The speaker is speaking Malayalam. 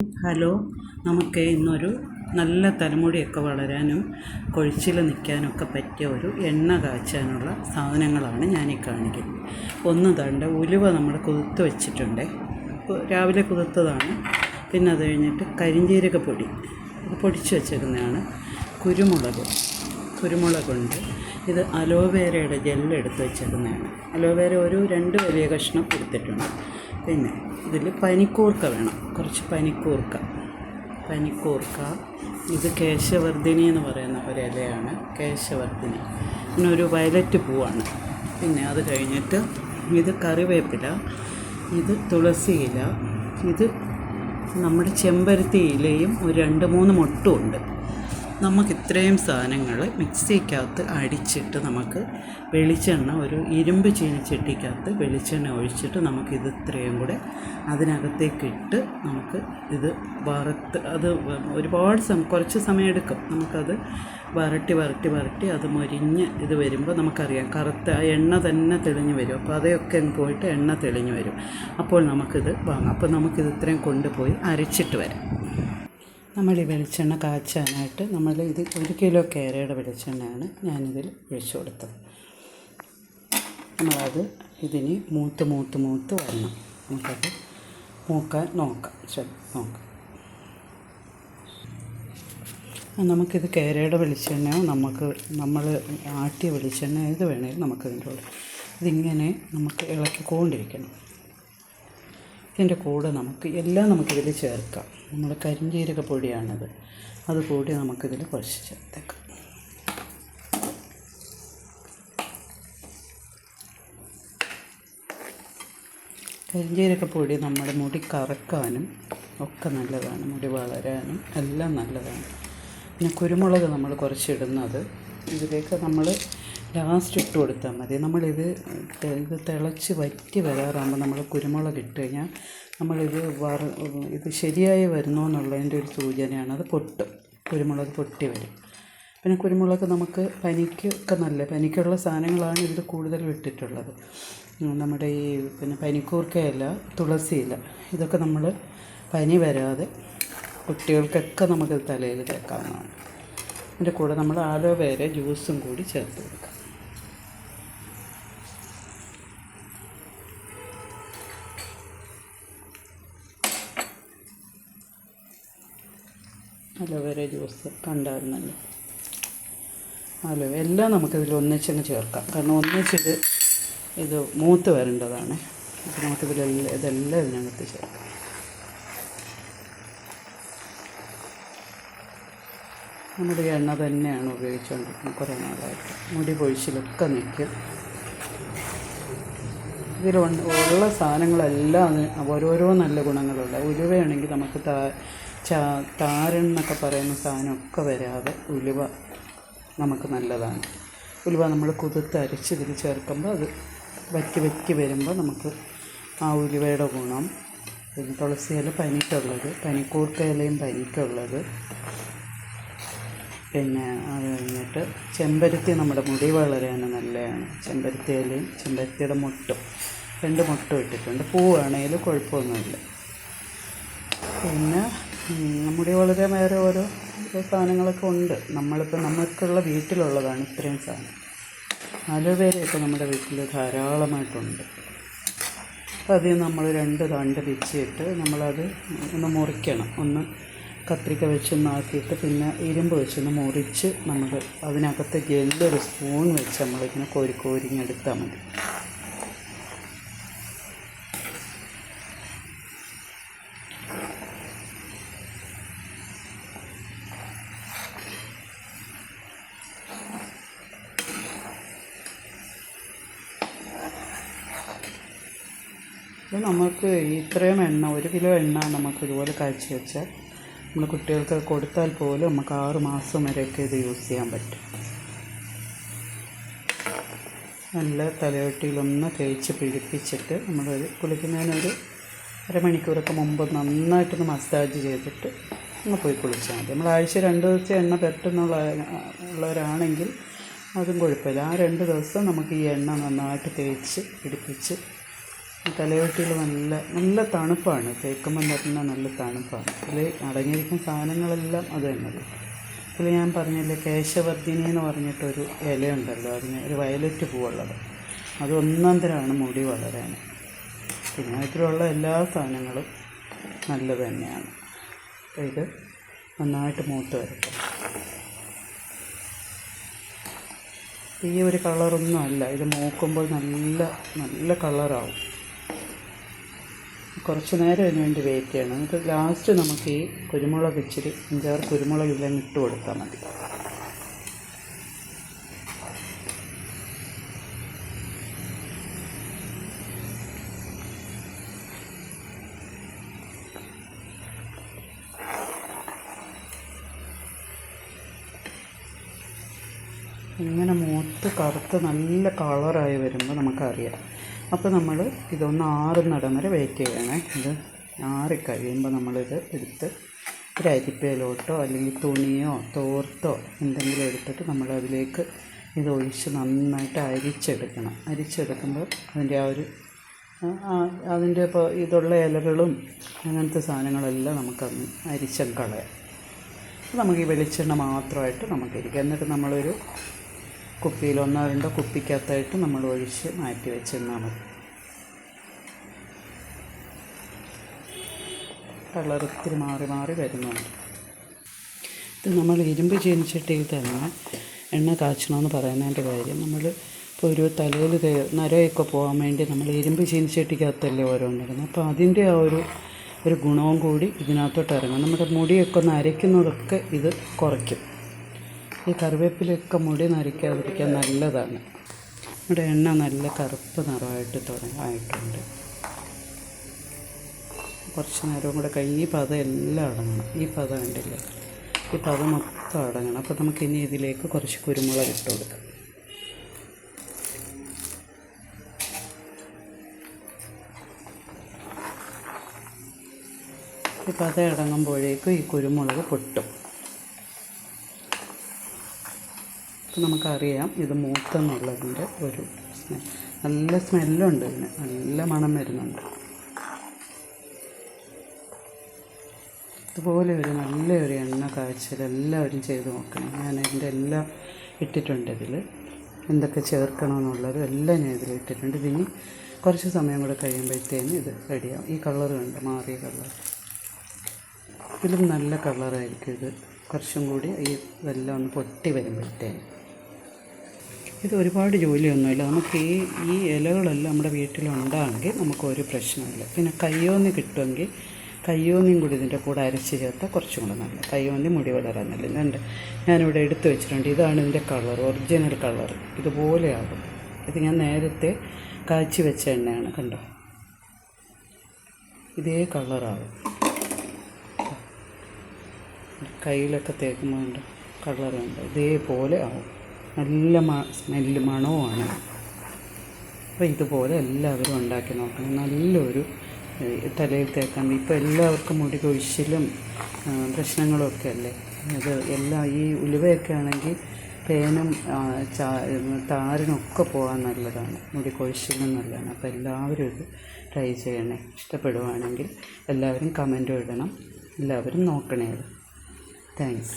ഹലോ, നമുക്ക് ഇന്നൊരു നല്ല തലമുടിയൊക്കെ വളരാനും കൊഴിച്ചിൽ നിൽക്കാനൊക്കെ പറ്റിയ ഒരു എണ്ണ കാച്ചാനുള്ള സാധനങ്ങളാണ് ഞാനീ കാണിക്കുന്നത്. ഒന്ന് തണ്ട് ഉലുവ നമ്മൾ കുതിർത്ത് വെച്ചിട്ടുണ്ട്, രാവിലെ കുതിർത്തതാണ്. പിന്നെ അത് കഴിഞ്ഞിട്ട് കരിഞ്ജീരകപ്പൊടി, ഇത് പൊടിച്ച് വെച്ചേക്കുന്നതാണ്. കുരുമുളകുണ്ട്. ഇത് അലോവേരയുടെ ജെല്ലെടുത്ത് വെച്ചേക്കുന്നതാണ്. അലോവേര ഒരു 2 വലിയ കഷ്ണം എടുത്തിട്ടുണ്ട്. പിന്നെ ഇതിൽ പനിക്കൂർക്ക വേണം, കുറച്ച് പനിക്കൂർക്ക. ഇത് കേശവർദ്ധിനി എന്ന് പറയുന്ന ഒരു ഇലയാണ്, കേശവർദ്ധിനി. പിന്നെ ഒരു വയലറ്റ് പൂവാണ്. പിന്നെ അത് കഴിഞ്ഞിട്ട് ഇത് കറിവേപ്പില, ഇത് തുളസി ഇല, ഇത് നമ്മുടെ ചെമ്പരത്തി ഇലയും ഒരു 2-3 മുട്ടും ഉണ്ട്. നമുക്ക് ഇത്രയും സാധനങ്ങൾ മിക്സിക്കകത്ത് അടിച്ചിട്ട് നമുക്ക് വെളിച്ചെണ്ണ, ഒരു ഇരുമ്പ് ചീനിച്ചട്ടിക്കകത്ത് വെളിച്ചെണ്ണ ഒഴിച്ചിട്ട് നമുക്കിത് ഇത്രയും കൂടെ അതിനകത്തേക്കിട്ട് നമുക്ക് ഇത് വറുത്ത്, അത് ഒരുപാട് കുറച്ച് സമയം എടുക്കും. നമുക്കത് വരട്ടി അത് മൊരിഞ്ഞ് ഇത് വരുമ്പോൾ നമുക്കറിയാം കറുത്ത എണ്ണ തന്നെ തെളിഞ്ഞ് വരും. അപ്പോൾ അതൊക്കെ പോയിട്ട് എണ്ണ തെളിഞ്ഞ് വരും. അപ്പോൾ നമുക്കിത് വാങ്ങാം. അപ്പോൾ നമുക്കിത് ഇത്രയും കൊണ്ടുപോയി അരച്ചിട്ട് വരാം. നമ്മൾ ഈ വെളിച്ചെണ്ണ കാച്ചാനായിട്ട് ഇത് 1 കിലോ കേരയുടെ വെളിച്ചെണ്ണയാണ് ഞാനിതിൽ ഒഴിച്ചു കൊടുത്തത്. നമ്മളത് ഇതിന് മൂത്ത് വരണം. നമുക്കത് മൂക്കാൻ നോക്കാം. നമുക്കിത് കേരയുടെ വെളിച്ചെണ്ണയോ നമ്മൾ ആട്ടിയ വെളിച്ചെണ്ണ ഏത് വേണേലും നമുക്കിതിൻ്റെ കൂടെ ഇതിങ്ങനെ നമുക്ക് ഇളക്കിക്കൊണ്ടിരിക്കണം. ഇതിൻ്റെ കൂടെ നമുക്കിതിൽ ചേർക്കാം. നമ്മൾ കരിഞ്ജീരക പൊടിയാണിത്, അതുകൂടി നമുക്കിതിൽ കുറച്ച് ചേർത്തേക്കാം. കരിഞ്ജീരകപ്പൊടി നമ്മുടെ മുടി കറക്കാനും ഒക്കെ നല്ലതാണ്, മുടി വളരാനും എല്ലാം നല്ലതാണ്. പിന്നെ കുരുമുളക് നമ്മൾ കുറച്ചിടുന്നത് ഇതിലേക്ക് നമ്മൾ ലാസ്റ്റ് ഇട്ട് കൊടുത്താൽ മതി. ഇത് തിളച്ച് വറ്റി വരാറാകുമ്പോൾ നമ്മൾ കുരുമുളക് ഇട്ട് കഴിഞ്ഞാൽ ഇത് ശരിയായി വരുന്നോ എന്നുള്ളതിൻ്റെ ഒരു സൂചനയാണ്. അത് പൊട്ടും, കുരുമുളക് പൊട്ടി വരും. പിന്നെ കുരുമുളക് നമുക്ക് പനിക്കുള്ള സാധനങ്ങളാണ് ഇതിൽ കൂടുതൽ ഇട്ടിട്ടുള്ളത്. നമ്മുടെ പിന്നെ പനിക്കൂർക്കയില, തുളസിയില, ഇതൊക്കെ നമ്മൾ പനി വരാതെ കുട്ടികൾക്കൊക്കെ നമുക്ക് തലയിൽ തേക്കാവുന്നതാണ്. അതിൻ്റെ കൂടെ നമ്മൾ ആലോവേര ജ്യൂസും കൂടി ചേർത്ത് കൊടുക്കാം. അലോവേര ജ്യൂസ് കണ്ടായിരുന്നല്ലോ. എല്ലാം നമുക്കിതിൽ ഒന്നിച്ചങ്ങ് ചേർക്കാം, കാരണം ഇത് മൂത്ത് വരേണ്ടതാണ്. അപ്പോൾ ഇതെല്ലാം ഇതിനകത്ത് ചേർക്കാം. നമ്മുടെ എണ്ണ തന്നെയാണ് ഉപയോഗിച്ചുകൊണ്ടിരിക്കുന്നത് കുറേ നാളായിട്ട്. മുടി പൊഴിച്ചിലൊക്കെ നിൽക്കും. ഇതിലുള്ള സാധനങ്ങളെല്ലാം ഓരോരോ നല്ല ഗുണങ്ങളുണ്ട്. ഉലുവയാണെങ്കിൽ നമുക്ക് താരൻ പറയുന്ന സാധനമൊക്കെ വരാതെ ഉലുവ നമുക്ക് നല്ലതാണ്. ഉലുവ നമ്മൾ കുതിർത്ത് അരച്ച് ഇതിൽ ചേർക്കുമ്പോൾ അത് വറ്റി വരുമ്പോൾ നമുക്ക് ആ ഉലുവയുടെ ഗുണം. പിന്നെ തുളസി ഇല പനിക്കുള്ളത്, പനിക്കൂർക്ക ഇലയും പനിക്കുള്ളത്. പിന്നെ അത് കഴിഞ്ഞിട്ട് ചെമ്പരത്തി നമ്മുടെ മുടി വളരാൻ നല്ലതാണ്. ചെമ്പരത്തി ഇലയും ചെമ്പരത്തിയുടെ മുട്ടും 2 മുട്ടും ഇട്ടിട്ടുണ്ട്. പൂവാണെങ്കിലും കുഴപ്പമൊന്നുമില്ല. പിന്നെ മുടി വളരാൻ വേറെ ഓരോ സാധനങ്ങളൊക്കെ ഉണ്ട്. നമുക്കുള്ള വീട്ടിലുള്ളതാണ് ഇത്രയും സാധനം. അലോവേരയൊക്കെ നമ്മുടെ വീട്ടിൽ ധാരാളമായിട്ടുണ്ട്. അപ്പോൾ അതിൽ നമ്മൾ 2 തണ്ട് പിച്ചിട്ട് നമ്മളത് ഒന്ന് മുറിക്കണം. ഒന്ന് കത്രിക വെച്ചൊന്നാക്കിയിട്ട് പിന്നെ ഇരുമ്പ് വെച്ചൊന്ന് മുറിച്ച് നമ്മൾ അതിനകത്ത് ഒരു സ്പൂൺ വെച്ച് നമ്മളിങ്ങനെ കോരിങ്ങെടുത്താൽ മതി. അപ്പോൾ നമുക്ക് ഇത്രയും എണ്ണ, 1 കിലോ എണ്ണ നമുക്ക് ഇതുപോലെ കാച്ചി വെച്ചാൽ നമ്മൾ കുട്ടികൾക്ക് കൊടുത്താൽ പോലും നമുക്ക് 6 മാസം വരെയൊക്കെ ഇത് യൂസ് ചെയ്യാൻ പറ്റും. നല്ല തലയോട്ടിയിലൊന്ന് തേച്ച് പിടിപ്പിച്ചിട്ട് നമ്മളൊരു കുളിക്കുന്നതിനൊരു അരമണിക്കൂറൊക്കെ മുമ്പ് നന്നായിട്ടൊന്ന് മസാജ് ചെയ്തിട്ട് പോയി കുളിച്ചാൽ മതി. നമ്മൾ ആഴ്ച 2 ദിവസം എണ്ണ ഉള്ളവരാണെങ്കിൽ അതും കുഴപ്പമില്ല. ആ 2 ദിവസം നമുക്ക് ഈ എണ്ണ നന്നായിട്ട് തേച്ച് പിടിപ്പിച്ച് തലയോട്ടിയിൽ നല്ല നല്ല തണുപ്പാണ്, തേക്കുമ്പം തന്നെ നല്ല തണുപ്പാണ്. അതിൽ അടങ്ങിയിരിക്കുന്ന സാധനങ്ങളെല്ലാം അത് തന്നെ. അതിൽ ഞാൻ പറഞ്ഞില്ലേ കേശവർദ്ധിനി എന്ന് പറഞ്ഞിട്ടൊരു ഇലയുണ്ടല്ലോ, അതിന് ഒരു വയലറ്റ് പൂവുള്ളത്, അത് ഒന്നാന്തരമാണ് മുടി വളരാൻ. പിന്നെ അതിലുള്ള എല്ലാ സാധനങ്ങളും നല്ലത് തന്നെയാണ്. അപ്പോൾ ഇത് നന്നായിട്ട് മൂത്ത് വരട്ടെ. ഈ ഒരു കളറൊന്നും അല്ല, ഇത് മൂക്കുമ്പോൾ നല്ല നല്ല കളറാവും. കുറച്ച് നേരം അതിന് വേണ്ടി വെയിറ്റ് ചെയ്യണം. എന്നിട്ട് ലാസ്റ്റ് നമുക്ക് ഈ കുരുമുളക് ഇച്ചിരി 5-6 കുരുമുളക് ഇല്ലെങ്കിൽ ഇട്ട് കൊടുത്താൽ മതി. ഇങ്ങനെ മൂത്ത് കറുത്ത് നല്ല കളറായി വരുമ്പോൾ നമുക്കറിയാം. അപ്പോൾ നമ്മൾ ഇതൊന്ന് ആറുന്നിടം വരെ വെയിറ്റ് ചെയ്യണേ. ഇത് ആറിക്കഴിയുമ്പോൾ നമ്മളിത് എടുത്ത് ഒരു അരിപ്പയിലോട്ടോ അല്ലെങ്കിൽ തുണിയോ തോർത്തോ എന്തെങ്കിലും എടുത്തിട്ട് നമ്മളതിലേക്ക് ഇത് ഒഴിച്ച് നന്നായിട്ട് അരിച്ചെടുക്കണം. അരിച്ചെടുക്കുമ്പോൾ അതിൻ്റെ ഇപ്പോൾ ഇതുള്ള ഇലകളും അങ്ങനത്തെ സാധനങ്ങളെല്ലാം നമുക്കന്ന് അരിച്ചം കളയാം. നമുക്ക് ഈ വെളിച്ചെണ്ണ മാത്രമായിട്ട് നമുക്കിരിക്കാം. എന്നിട്ട് നമ്മളൊരു കുപ്പിയിൽ 1-2 കുപ്പിക്കകത്തായിട്ട് നമ്മൾ ഒഴിച്ച് മാറ്റി വെച്ചിരുന്നാൽ മതി. കളർ ഇത്തിരി മാറി മാറി വരുന്നുണ്ട്. ഇത് നമ്മൾ ഇരുമ്പ് ചീനിച്ചട്ടിയിൽ തന്നെ എണ്ണ കാച്ചണമെന്ന് പറയുന്നതിൻ്റെ കാര്യം, നമ്മൾ ഇപ്പോൾ ഒരു തലയിൽ നരയൊക്കെ പോകാൻ വേണ്ടി നമ്മൾ ഇരുമ്പ് ചീനിച്ചട്ടിക്കകത്തല്ലേ ഓരോന്നിടുന്നത്. അപ്പോൾ അതിൻ്റെ ആ ഒരു ഗുണവും കൂടി ഇതിനകത്തോട്ട് ഇറങ്ങും. നമ്മുടെ മുടിയൊക്കെ ഒന്ന് അരയ്ക്കുന്നതൊക്കെ ഇത് കുറയ്ക്കും. ഈ കറിവേപ്പിലൊക്കെ മുടി നരയ്ക്കാതിരിക്കാൻ നല്ലതാണ്. നമ്മുടെ എണ്ണ നല്ല കറുപ്പ് നിറമായിട്ട് ആയിട്ടുണ്ട്. കുറച്ച് നേരവും കൂടെ കഴിഞ്ഞ് ഈ പദം എല്ലാം അടങ്ങണം. ഈ പദം കണ്ടില്ല, ഈ പദം മൊത്തം അടങ്ങണം. അപ്പോൾ നമുക്കിനി ഇതിലേക്ക് കുറച്ച് കുരുമുളക് ഇട്ട് കൊടുക്കാം. ഈ പദം അടങ്ങുമ്പോഴേക്കും ഈ കുരുമുളക് പൊട്ടും. അപ്പോൾ നമുക്കറിയാം ഇത് മൂത്തെന്നുള്ളതിൻ്റെ ഒരു നല്ല സ്മെല്ലുണ്ട്, ഇതിന് നല്ല മണം വരുന്നുണ്ട്. ഇതുപോലെ ഒരു നല്ലൊരു എണ്ണ കാച്ചൽ എല്ലാവരും ചെയ്ത് നോക്കണം. ഞാൻ ഇതിൻ്റെ എല്ലാം ഇട്ടിട്ടുണ്ട്. ഇതിൽ എന്തൊക്കെ ചേർക്കണമെന്നുള്ളതും എല്ലാം ഞാൻ ഇതിൽ ഇട്ടിട്ടുണ്ട്. ഇതിന് കുറച്ച് സമയം കൂടെ കഴിയുമ്പോഴത്തേന് ഇത് റെഡിയാവും. ഈ കളർ കണ്ട് മാറിയ കളർ, ഇതിലും നല്ല കളറായിരിക്കും ഇത്. കുറച്ചും കൂടി ഇതെല്ലാം ഒന്ന് പൊട്ടി വരുമ്പോഴത്തേന്. ഇത് ഒരുപാട് ജോലിയൊന്നുമില്ല. നമുക്ക് ഈ ഇലകളെല്ലാം നമ്മുടെ വീട്ടിലുണ്ടാണെങ്കിൽ നമുക്കൊരു പ്രശ്നമില്ല. പിന്നെ കയ്യോന്നി കിട്ടുമെങ്കിൽ കയ്യോന്നിയും കൂടി ഇതിൻ്റെ കൂടെ അരച്ച് ചേർത്താൽ കുറച്ചും കൂടെ നല്ല. കയ്യോന്നി മുടി വളരാൻ നല്ല. ഞാനിവിടെ എടുത്ത് വെച്ചിട്ടുണ്ട്. ഇതാണ് ഇതിൻ്റെ കളർ, ഒറിജിനൽ കളർ. ഇതുപോലെയാകും. ഇത് ഞാൻ നേരത്തെ കാച്ചി വെച്ച എണ്ണയാണ്, കണ്ടോ? ഇതേ കളറാകും. കയ്യിലൊക്കെ തേക്കുമ്പോൾ ഉണ്ട് കളറുണ്ട്, ഇതേപോലെ ആവും. നല്ല സ്മെല്ല് മണവുമാണ്. അപ്പോൾ ഇതുപോലെ എല്ലാവരും ഉണ്ടാക്കി നോക്കണം. നല്ലൊരു തലയിൽ തേക്കാൻ. ഇപ്പോൾ എല്ലാവർക്കും മുടി കൊഴിച്ചിലും പ്രശ്നങ്ങളൊക്കെ അല്ലേ. അത് എല്ലാം ഈ ഉലുവയൊക്കെ ആണെങ്കിൽ പേനും താരനൊക്കെ പോകാൻ നല്ലതാണ്, മുടി കൊഴിച്ചിലും നല്ലതാണ്. അപ്പോൾ എല്ലാവരും ഇത് ട്രൈ ചെയ്യണേ. ഇഷ്ടപ്പെടുവാണെങ്കിൽ എല്ലാവരും കമൻറ്റും ഇടണം. എല്ലാവരും നോക്കണേ. താങ്ക്സ്.